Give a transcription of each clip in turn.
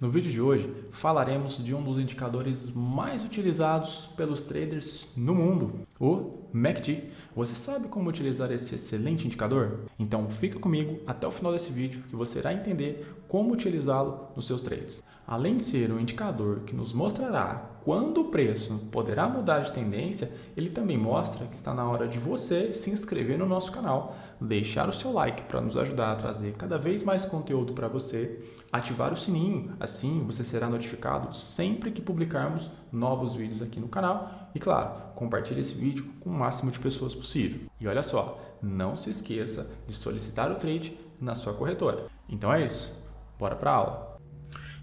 No vídeo de hoje, falaremos de um dos indicadores mais utilizados pelos traders no mundo, o MACD. Você sabe como utilizar esse excelente indicador? Então fica comigo até o final desse vídeo que você irá entender como utilizá-lo nos seus trades. Além de ser um indicador que nos mostrará quando o preço poderá mudar de tendência, ele também mostra que está na hora de você se inscrever no nosso canal, deixar o seu like para nos ajudar a trazer cada vez mais conteúdo para você, ativar o sininho, assim você será notificado sempre que publicarmos novos vídeos aqui no canal e, claro, compartilhe esse vídeo com o máximo de pessoas possível. E olha só, não se esqueça de solicitar o trade na sua corretora. Então é isso, bora para a aula!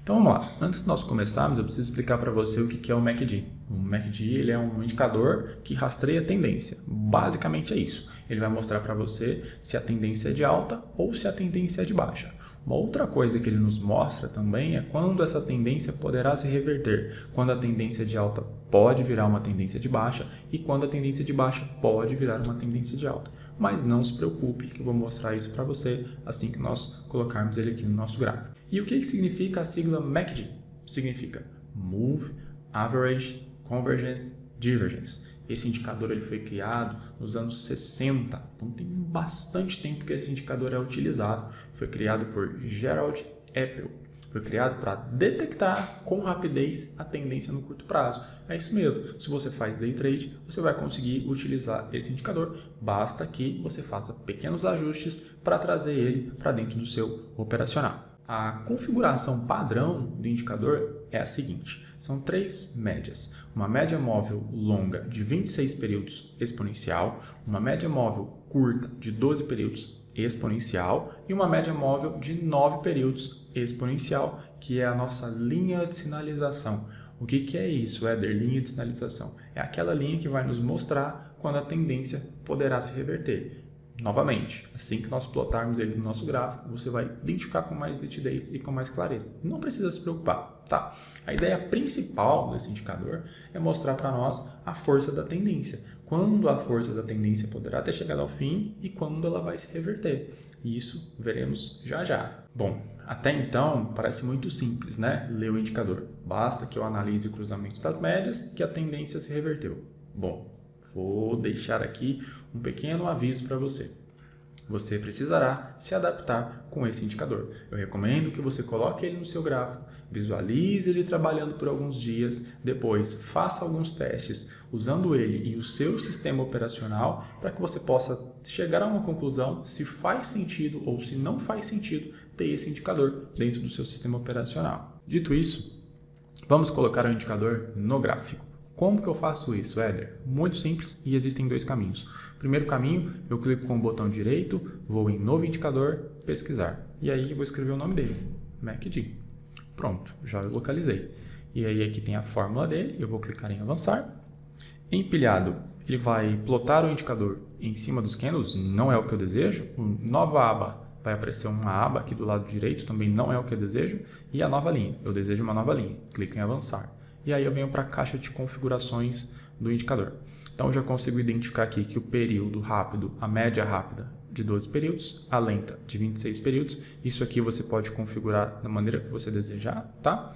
Então vamos lá, antes de nós começarmos eu preciso explicar para você o que é o MACD. O MACD ele é um indicador que rastreia a tendência, basicamente é isso. Ele vai mostrar para você se a tendência é de alta ou se a tendência é de baixa. Uma outra coisa que ele nos mostra também é quando essa tendência poderá se reverter, quando a tendência de alta pode virar uma tendência de baixa e quando a tendência de baixa pode virar uma tendência de alta. Mas não se preocupe que eu vou mostrar isso para você assim que nós colocarmos ele aqui no nosso gráfico. E o que significa a sigla MACD? Significa Move, Average, Convergence, Divergence. Esse indicador ele foi criado nos anos 60, então tem bastante tempo que esse indicador é utilizado. Foi criado por Gerald Appel. Foi criado para detectar com rapidez a tendência no curto prazo. É isso mesmo, se você faz day trade, você vai conseguir utilizar esse indicador, basta que você faça pequenos ajustes para trazer ele para dentro do seu operacional. A configuração padrão do indicador é a seguinte, são três médias. Uma média móvel longa de 26 períodos exponencial, uma média móvel curta de 12 períodos exponencial e uma média móvel de 9 períodos exponencial, que é a nossa linha de sinalização. O que é isso, Éder? Linha de sinalização? É aquela linha que vai nos mostrar quando a tendência poderá se reverter. Novamente, assim que nós plotarmos ele no nosso gráfico, você vai identificar com mais nitidez e com mais clareza. Não precisa se preocupar, tá? A ideia principal desse indicador é mostrar para nós a força da tendência. Quando a força da tendência poderá ter chegado ao fim e quando ela vai se reverter. E isso veremos já já. Bom, até então parece muito simples, né? Ler o indicador. Basta que eu analise o cruzamento das médias que a tendência se reverteu. Bom, vou deixar aqui um pequeno aviso para você. Você precisará se adaptar com esse indicador. Eu recomendo que você coloque ele no seu gráfico, visualize ele trabalhando por alguns dias, depois faça alguns testes usando ele e o seu sistema operacional para que você possa chegar a uma conclusão se faz sentido ou se não faz sentido ter esse indicador dentro do seu sistema operacional. Dito isso, vamos colocar o indicador no gráfico. Como que eu faço isso, Éder? Muito simples e existem dois caminhos. Primeiro caminho, eu clico com o botão direito, vou em Novo Indicador, Pesquisar. E aí eu vou escrever o nome dele, MACD. Pronto, já localizei. E aí aqui tem a fórmula dele, eu vou clicar em Avançar. Empilhado, ele vai plotar o indicador em cima dos candles, não é o que eu desejo. Nova aba, vai aparecer uma aba aqui do lado direito, também não é o que eu desejo. E a nova linha, eu desejo uma nova linha, clico em Avançar. E aí eu venho para a caixa de configurações do indicador. Então eu já consigo identificar aqui que o período rápido, a média rápida de 12 períodos, a lenta de 26 períodos. Isso aqui você pode configurar da maneira que você desejar, tá?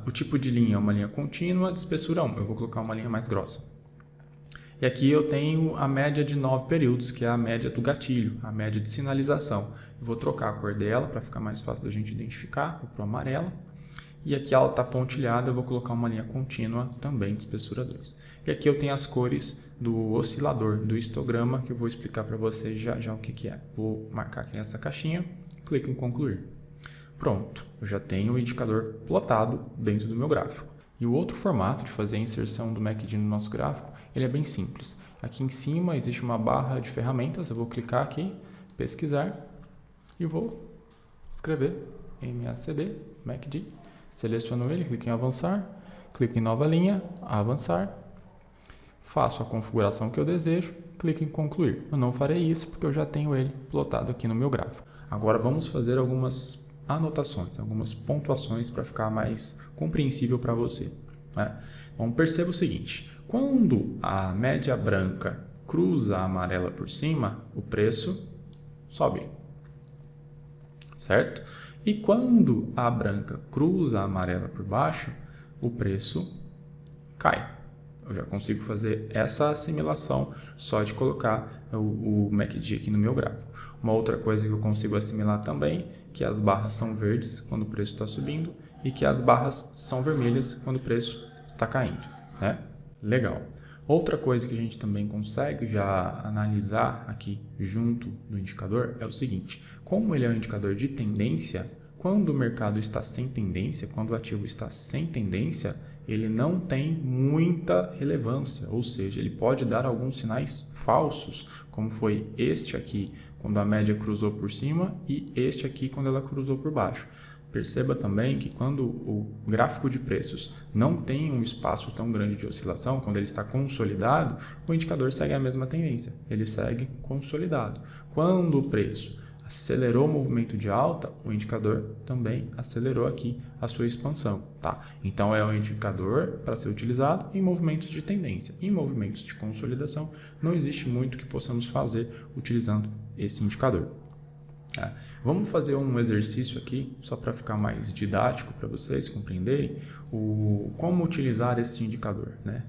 O tipo de linha é uma linha contínua, de espessura 1. Eu vou colocar uma linha mais grossa. E aqui eu tenho a média de 9 períodos, que é a média do gatilho, a média de sinalização. Eu vou trocar a cor dela para ficar mais fácil da gente identificar, vou para o amarelo. E aqui ela está pontilhada, eu vou colocar uma linha contínua também de espessura 2. E aqui eu tenho as cores do oscilador, do histograma, que eu vou explicar para vocês já já o que é. Vou marcar aqui nessa caixinha, clico em concluir. Pronto, eu já tenho o indicador plotado dentro do meu gráfico. E o outro formato de fazer a inserção do MACD no nosso gráfico, ele é bem simples. Aqui em cima existe uma barra de ferramentas, eu vou clicar aqui, pesquisar, e vou escrever MACD, MACD. Seleciono ele, clico em avançar, clico em nova linha, avançar, faço a configuração que eu desejo, clico em concluir. Eu não farei isso porque eu já tenho ele plotado aqui no meu gráfico. Agora vamos fazer algumas anotações, algumas pontuações para ficar mais compreensível para você, né? Então perceba o seguinte, quando a média branca cruza a amarela por cima, o preço sobe, certo? E quando a branca cruza a amarela por baixo, o preço cai. Eu já consigo fazer essa assimilação só de colocar o MACD aqui no meu gráfico. Uma outra coisa que eu consigo assimilar também, que as barras são verdes quando o preço está subindo e que as barras são vermelhas quando o preço está caindo, né? Legal. Outra coisa que a gente também consegue já analisar aqui junto do indicador é o seguinte: como ele é um indicador de tendência, quando o mercado está sem tendência, quando o ativo está sem tendência, ele não tem muita relevância, ou seja, ele pode dar alguns sinais falsos, como foi este aqui, quando a média cruzou por cima, e este aqui, quando ela cruzou por baixo. Perceba também que quando o gráfico de preços não tem um espaço tão grande de oscilação, quando ele está consolidado, o indicador segue a mesma tendência, ele segue consolidado. Quando o preço acelerou o movimento de alta, o indicador também acelerou aqui a sua expansão, tá? Então é um indicador para ser utilizado em movimentos de tendência. Em movimentos de consolidação, não existe muito que possamos fazer utilizando esse indicador. Vamos fazer um exercício aqui, só para ficar mais didático para vocês compreenderem como utilizar esse indicador, né?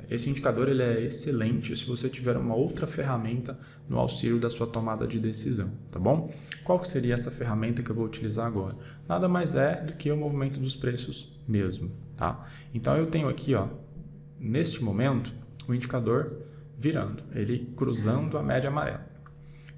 Esse indicador ele é excelente se você tiver uma outra ferramenta no auxílio da sua tomada de decisão, tá bom? Qual que seria essa ferramenta que eu vou utilizar agora? Nada mais é do que o movimento dos preços mesmo, tá? Então eu tenho aqui, ó, neste momento, o indicador virando, ele cruzando a média amarela.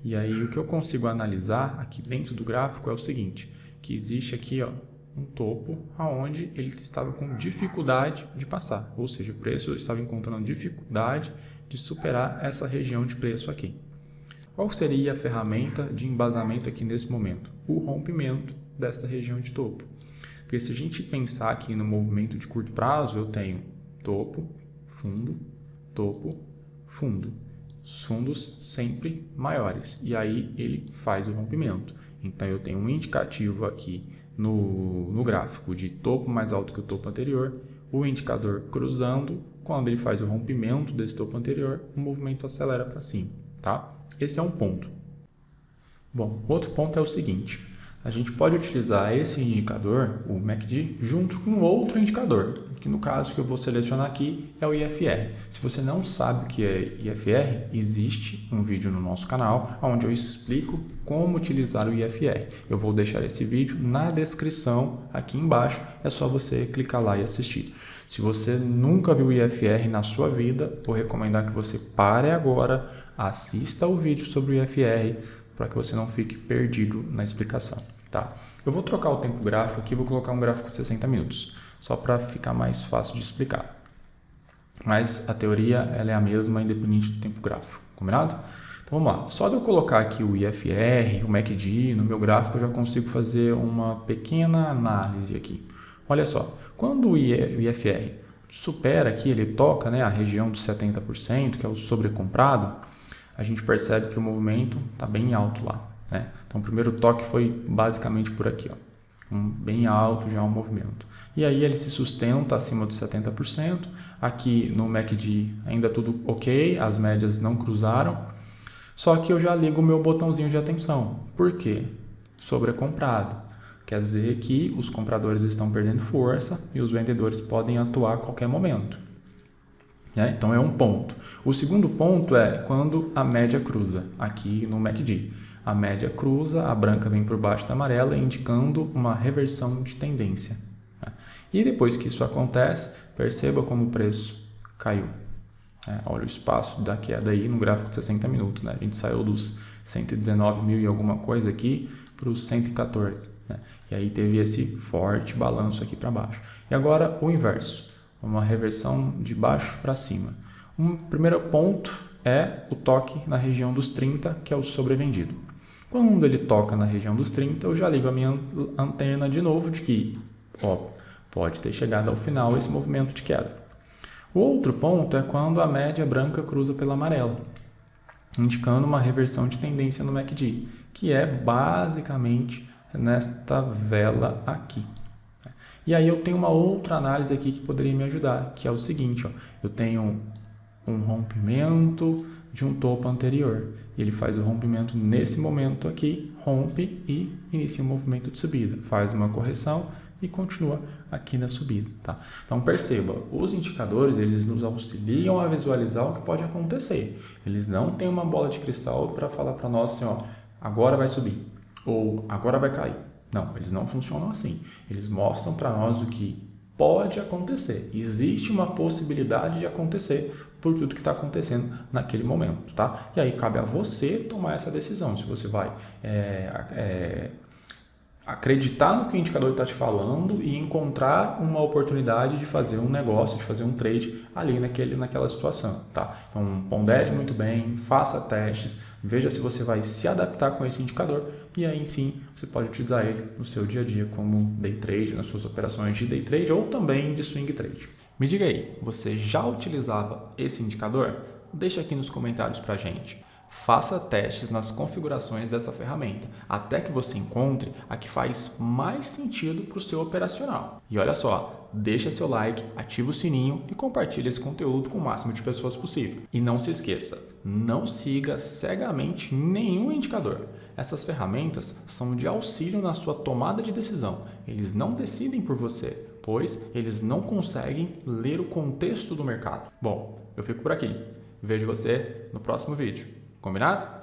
E aí o que eu consigo analisar aqui dentro do gráfico é o seguinte, que existe aqui, ó, um topo aonde ele estava com dificuldade de passar, ou seja, o preço estava encontrando dificuldade de superar essa região de preço aqui. Qual seria a ferramenta de embasamento aqui nesse momento? O rompimento dessa região de topo. Porque se a gente pensar aqui no movimento de curto prazo, eu tenho topo, fundo. Os fundos sempre maiores, e aí ele faz o rompimento. Então eu tenho um indicativo aqui no gráfico de topo mais alto que o topo anterior, o indicador cruzando, quando ele faz o rompimento desse topo anterior, o movimento acelera para cima, tá? Esse é um ponto. Bom, outro ponto é o seguinte: a gente pode utilizar esse indicador, o MACD, junto com outro indicador, que no caso que eu vou selecionar aqui é o IFR. Se você não sabe o que é IFR, existe um vídeo no nosso canal onde eu explico como utilizar o IFR. Eu vou deixar esse vídeo na descrição aqui embaixo, é só você clicar lá e assistir. Se você nunca viu o IFR na sua vida, vou recomendar que você pare agora, assista o vídeo sobre o IFR, para que você não fique perdido na explicação, tá? Eu vou trocar o tempo gráfico aqui, vou colocar um gráfico de 60 minutos, só para ficar mais fácil de explicar. Mas a teoria ela é a mesma, independente do tempo gráfico, combinado? Então vamos lá, só de eu colocar aqui o IFR, o MACD no meu gráfico, eu já consigo fazer uma pequena análise aqui. Olha só, quando o IFR supera aqui, ele toca, né, a região dos 70%, que é o sobrecomprado, a gente percebe que o movimento está bem alto lá, né? Então o primeiro toque foi basicamente por aqui, ó, bem alto já o movimento. E aí ele se sustenta acima dos 70%, aqui no MACD ainda tudo ok, as médias não cruzaram, só que eu já ligo o meu botãozinho de atenção. Por quê? Sobrecomprado. Quer dizer que os compradores estão perdendo força e os vendedores podem atuar a qualquer momento. Então é um ponto. O segundo ponto é quando a média cruza, aqui no MACD. A média cruza, a branca vem por baixo da amarela, indicando uma reversão de tendência. E depois que isso acontece, perceba como o preço caiu. Olha o espaço da queda aí no gráfico de 60 minutos. Né? A gente saiu dos 119 mil e alguma coisa aqui para os 114. Né? E aí teve esse forte balanço aqui para baixo. E agora o inverso. Uma reversão de baixo para cima. Um primeiro ponto é o toque na região dos 30, que é o sobrevendido. Quando ele toca na região dos 30, eu já ligo a minha antena de novo de que pode ter chegado ao final esse movimento de queda. O outro ponto é quando a média branca cruza pela amarela, indicando uma reversão de tendência no MACD, que é basicamente nesta vela aqui. E aí eu tenho uma outra análise aqui que poderia me ajudar, que é o seguinte, ó, eu tenho um rompimento de um topo anterior. Ele faz o rompimento nesse momento aqui, rompe e inicia um movimento de subida. Faz uma correção e continua aqui na subida, tá? Então perceba, os indicadores eles nos auxiliam a visualizar o que pode acontecer. Eles não têm uma bola de cristal para falar para nós assim, ó, agora vai subir ou agora vai cair. Não, eles não funcionam assim. Eles mostram para nós o que pode acontecer. Existe uma possibilidade de acontecer por tudo que está acontecendo naquele momento, tá? E aí cabe a você tomar essa decisão. Se você vai acreditar no que o indicador está te falando e encontrar uma oportunidade de fazer um negócio, de fazer um trade ali naquela situação, tá? Então, pondere muito bem, faça testes, veja se você vai se adaptar com esse indicador e aí sim você pode utilizar ele no seu dia a dia como day trade, nas suas operações de day trade ou também de swing trade. Me diga aí, você já utilizava esse indicador? Deixa aqui nos comentários pra gente. Faça testes nas configurações dessa ferramenta, até que você encontre a que faz mais sentido para o seu operacional. E olha só, deixa seu like, ativa o sininho e compartilhe esse conteúdo com o máximo de pessoas possível. E não se esqueça, não siga cegamente nenhum indicador. Essas ferramentas são de auxílio na sua tomada de decisão. Eles não decidem por você, pois eles não conseguem ler o contexto do mercado. Bom, eu fico por aqui. Vejo você no próximo vídeo. Combinado?